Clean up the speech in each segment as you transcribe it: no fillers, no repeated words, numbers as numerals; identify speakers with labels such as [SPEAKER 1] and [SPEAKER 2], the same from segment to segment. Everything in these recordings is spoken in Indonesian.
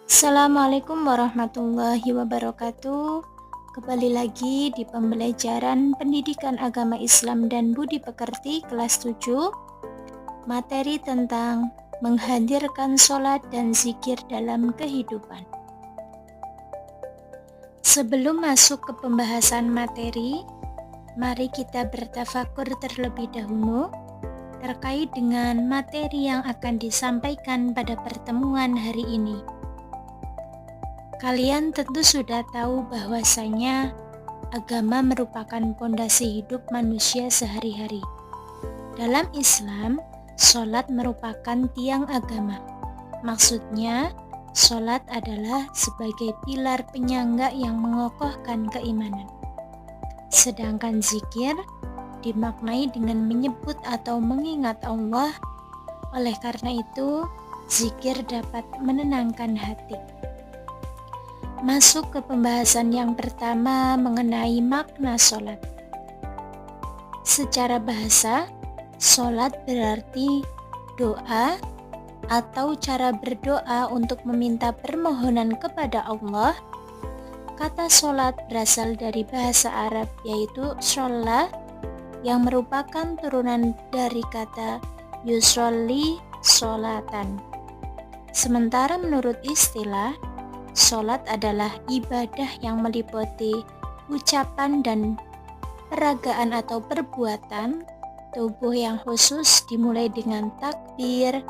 [SPEAKER 1] Assalamualaikum warahmatullahi wabarakatuh. Kembali lagi di pembelajaran Pendidikan Agama Islam dan Budi Pekerti kelas 7. Materi tentang menghadirkan sholat dan zikir dalam kehidupan. Sebelum masuk ke pembahasan materi, mari kita bertafakur terlebih dahulu terkait dengan materi yang akan disampaikan pada pertemuan hari ini. Kalian tentu sudah tahu bahwasanya agama merupakan pondasi hidup manusia sehari-hari. Dalam Islam, sholat merupakan tiang agama. Maksudnya, sholat adalah sebagai pilar penyangga yang mengokohkan keimanan. Sedangkan zikir dimaknai dengan menyebut atau mengingat Allah. Oleh karena itu, zikir dapat menenangkan hati. Masuk ke pembahasan yang pertama mengenai makna sholat. Secara bahasa, sholat berarti doa atau cara berdoa untuk meminta permohonan kepada Allah. Kata sholat berasal dari bahasa Arab yaitu sholla yang merupakan turunan dari kata yusolli sholatan. Sementara menurut istilah, sholat adalah ibadah yang meliputi ucapan dan peragaan atau perbuatan tubuh yang khusus dimulai dengan takbir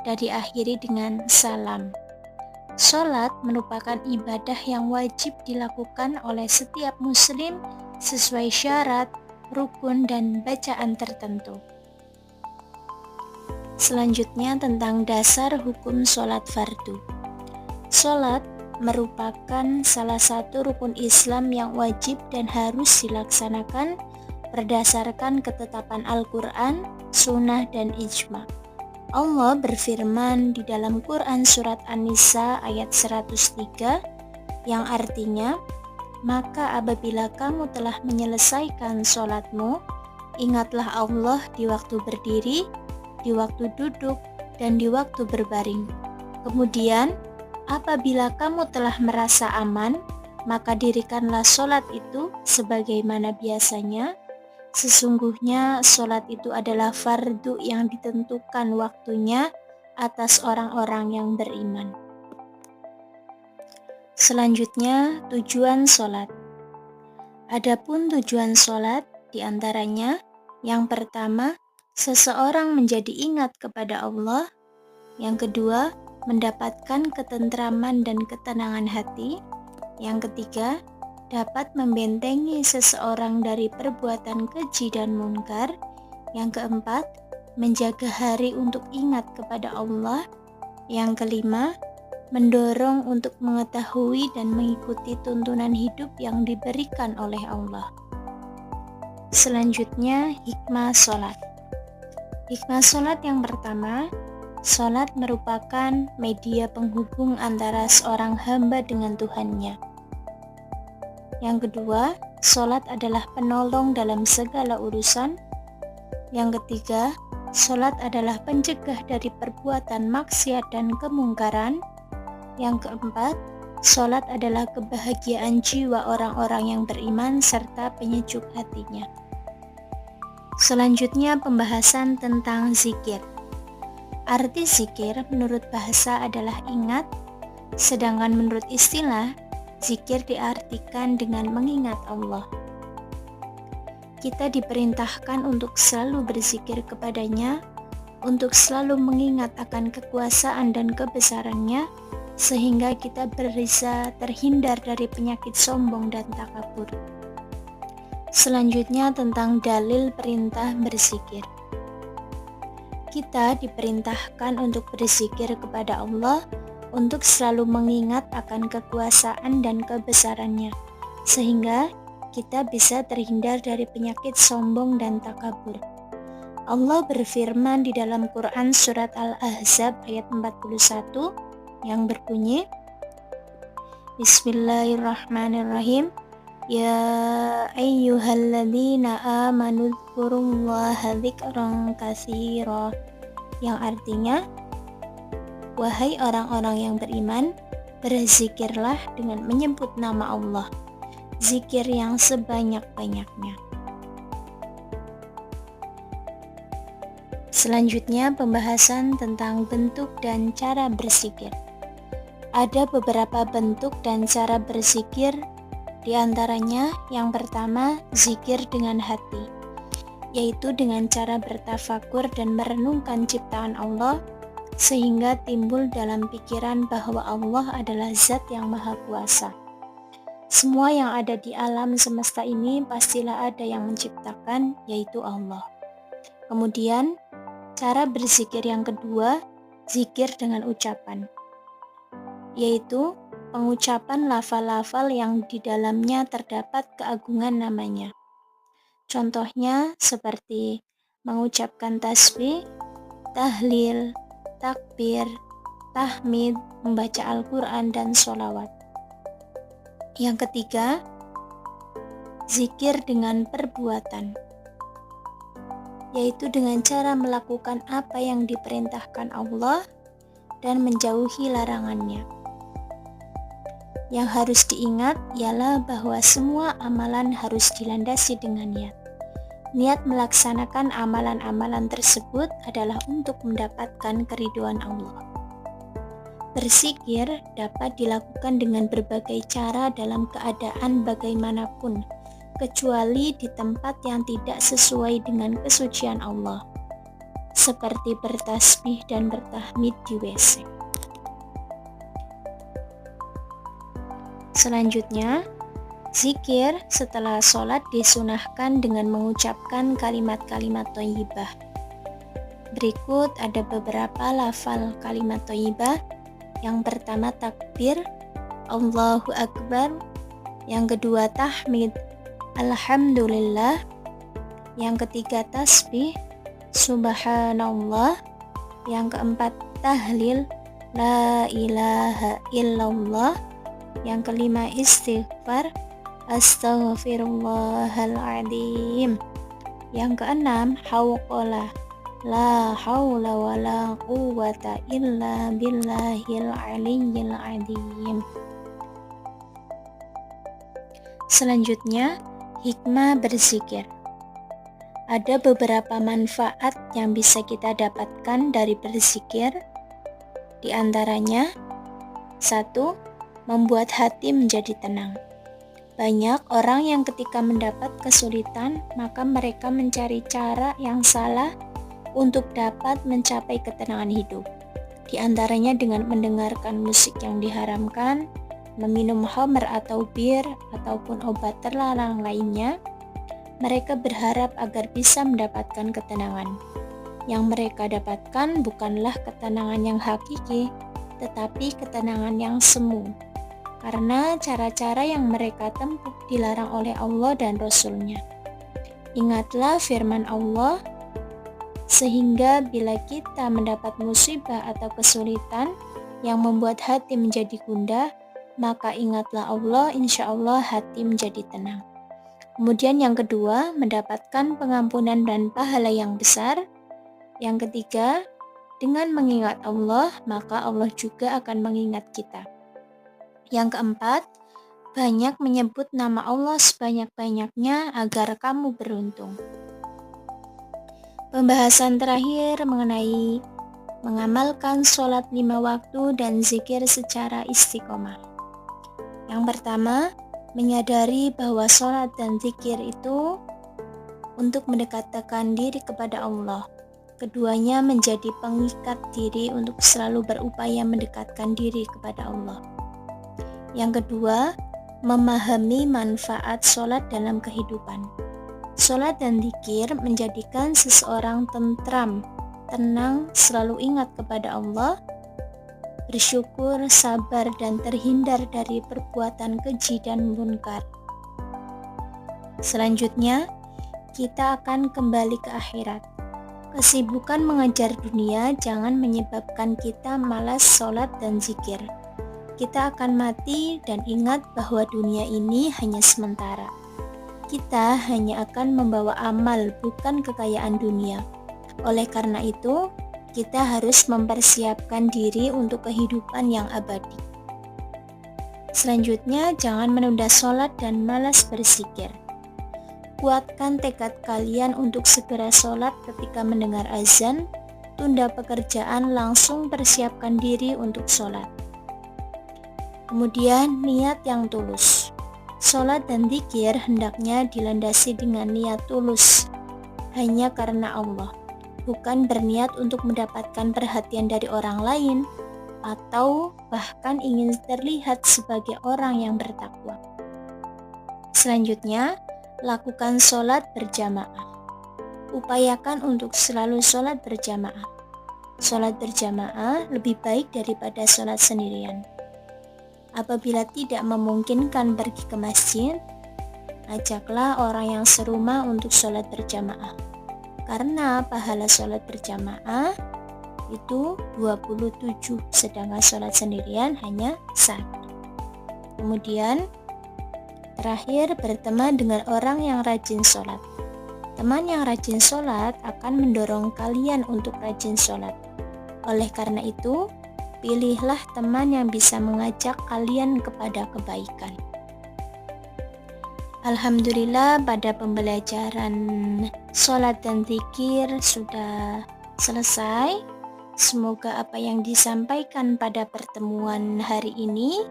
[SPEAKER 1] dan diakhiri dengan salam. Sholat merupakan ibadah yang wajib dilakukan oleh setiap muslim sesuai syarat, rukun, dan bacaan tertentu. Selanjutnya tentang dasar hukum sholat fardu. Sholat merupakan salah satu rukun Islam yang wajib dan harus dilaksanakan berdasarkan ketetapan Al-Quran, Sunnah, dan Ijma. Allah berfirman di dalam Quran Surat An-Nisa ayat 103 yang artinya, maka apabila kamu telah menyelesaikan sholatmu, ingatlah Allah di waktu berdiri, di waktu duduk, dan di waktu berbaring. Kemudian, apabila kamu telah merasa aman, maka dirikanlah sholat itu sebagaimana biasanya. Sesungguhnya sholat itu adalah fardu yang ditentukan waktunya atas orang-orang yang beriman. Selanjutnya, tujuan sholat. Adapun tujuan sholat diantaranya, yang pertama, seseorang menjadi ingat kepada Allah. Yang kedua, mendapatkan ketentraman dan ketenangan hati. Yang ketiga, dapat membentengi seseorang dari perbuatan keji dan munkar. Yang keempat, menjaga hari untuk ingat kepada Allah. Yang kelima, mendorong untuk mengetahui dan mengikuti tuntunan hidup yang diberikan oleh Allah. Selanjutnya, hikmah sholat. Hikmah sholat yang pertama, sholat merupakan media penghubung antara seorang hamba dengan Tuhannya. Yang kedua, sholat adalah penolong dalam segala urusan. Yang ketiga, sholat adalah pencegah dari perbuatan maksiat dan kemungkaran. Yang keempat, sholat adalah kebahagiaan jiwa orang-orang yang beriman serta penyejuk hatinya. Selanjutnya, pembahasan tentang zikir. Arti zikir menurut bahasa adalah ingat, sedangkan menurut istilah, zikir diartikan dengan mengingat Allah. Kita diperintahkan untuk selalu berzikir kepadanya, untuk selalu mengingat akan kekuasaan dan kebesarannya, sehingga kita bisa terhindar dari penyakit sombong dan takabur. Selanjutnya tentang dalil perintah berzikir. Kita diperintahkan untuk berzikir kepada Allah, untuk selalu mengingat akan kekuasaan dan kebesarannya, sehingga kita bisa terhindar dari penyakit sombong dan takabur. Allah berfirman di dalam Quran Surat Al-Ahzab ayat 41 yang berbunyi, Bismillahirrahmanirrahim, Ya ayyuhalladzina amanu dzkurullaha dzikran katsira, yang artinya, wahai orang-orang yang beriman, Berzikirlah dengan menyebut nama Allah, zikir yang sebanyak-banyaknya. Selanjutnya, pembahasan tentang bentuk dan cara berzikir. Ada beberapa bentuk dan cara berzikir, di antaranya yang pertama, zikir dengan hati, yaitu dengan cara bertafakur dan merenungkan ciptaan Allah, sehingga timbul dalam pikiran bahwa Allah adalah zat yang maha kuasa. Semua yang ada di alam semesta ini pastilah ada yang menciptakan, yaitu Allah. Kemudian, cara berzikir yang kedua, zikir dengan ucapan, yaitu pengucapan lafal-lafal yang di dalamnya terdapat keagungan namanya. Contohnya seperti mengucapkan tasbih, tahlil, takbir, tahmid, membaca Al-Quran, dan sholawat. Yang ketiga, zikir dengan perbuatan, yaitu dengan cara melakukan apa yang diperintahkan Allah dan menjauhi larangannya. Yang harus diingat ialah bahwa semua amalan harus dilandasi dengan niat. Niat melaksanakan amalan-amalan tersebut adalah untuk mendapatkan keridhaan Allah. Berzikir dapat dilakukan dengan berbagai cara dalam keadaan bagaimanapun, kecuali di tempat yang tidak sesuai dengan kesucian Allah, seperti bertasbih dan bertahmid di WC. Selanjutnya, zikir setelah sholat disunahkan dengan mengucapkan kalimat-kalimat thayyibah. Berikut ada beberapa lafal kalimat thayyibah. Yang pertama takbir, Allahu Akbar. Yang kedua tahmid, Alhamdulillah. Yang ketiga tasbih, Subhanallah. Yang keempat tahlil, La ilaha illallah. Yang kelima istighfar, Astaghfirullahaladzim. Yang keenam hauqalah, La haula wa la quwwata illa billahil aliyyil azim. Selanjutnya, hikmah berzikir. Ada beberapa manfaat yang bisa kita dapatkan dari berzikir. Di antaranya, 1. Membuat hati menjadi tenang. Banyak orang yang ketika mendapat kesulitan, maka mereka mencari cara yang salah untuk dapat mencapai ketenangan hidup. Di antaranya dengan mendengarkan musik yang diharamkan, meminum khamr atau bir, ataupun obat terlarang lainnya. Mereka berharap agar bisa mendapatkan ketenangan. Yang mereka dapatkan bukanlah ketenangan yang hakiki, tetapi ketenangan yang semu. Karena cara-cara yang mereka tempuh dilarang oleh Allah dan Rasul-Nya. Ingatlah firman Allah, sehingga bila kita mendapat musibah atau kesulitan yang membuat hati menjadi gundah, maka ingatlah Allah, insya Allah hati menjadi tenang. Kemudian yang kedua, mendapatkan pengampunan dan pahala yang besar. Yang ketiga, dengan mengingat Allah, maka Allah juga akan mengingat kita. Yang keempat, banyak menyebut nama Allah sebanyak-banyaknya agar kamu beruntung. Pembahasan terakhir mengenai mengamalkan sholat 5 waktu dan zikir secara istiqomah. Yang pertama, menyadari bahwa sholat dan zikir itu untuk mendekatkan diri kepada Allah. Keduanya menjadi pengikat diri untuk selalu berupaya mendekatkan diri kepada Allah. Yang kedua, memahami manfaat sholat dalam kehidupan. Sholat dan zikir menjadikan seseorang tentram, tenang, selalu ingat kepada Allah, bersyukur, sabar, dan terhindar dari perbuatan keji dan munkar. Selanjutnya, kita akan kembali ke akhirat. Kesibukan mengejar dunia jangan menyebabkan kita malas sholat dan zikir. Kita akan mati dan ingat bahwa dunia ini hanya sementara. Kita hanya akan membawa amal, bukan kekayaan dunia. Oleh karena itu, kita harus mempersiapkan diri untuk kehidupan yang abadi. Selanjutnya, jangan menunda sholat dan malas berzikir. Kuatkan tekad kalian untuk segera sholat ketika mendengar azan. Tunda pekerjaan, langsung persiapkan diri untuk sholat. Kemudian, niat yang tulus. Sholat dan zikir hendaknya dilandasi dengan niat tulus, hanya karena Allah, bukan berniat untuk mendapatkan perhatian dari orang lain, atau bahkan ingin terlihat sebagai orang yang bertakwa. Selanjutnya, lakukan sholat berjamaah. Upayakan untuk selalu sholat berjamaah. Sholat berjamaah lebih baik daripada sholat sendirian. Apabila tidak memungkinkan pergi ke masjid, ajaklah orang yang serumah untuk sholat berjamaah. Karena pahala sholat berjamaah itu 27, sedangkan sholat sendirian hanya 1. Kemudian, terakhir, berteman dengan orang yang rajin sholat. Teman yang rajin sholat akan mendorong kalian untuk rajin sholat. Oleh karena itu, pilihlah teman yang bisa mengajak kalian kepada kebaikan. Alhamdulillah, pada pembelajaran sholat dan zikir sudah selesai. Semoga apa yang disampaikan pada pertemuan hari ini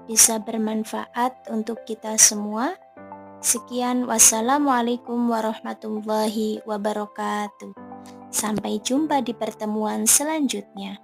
[SPEAKER 1] bisa bermanfaat untuk kita semua. Sekian, wassalamualaikum warahmatullahi wabarakatuh. Sampai jumpa di pertemuan selanjutnya.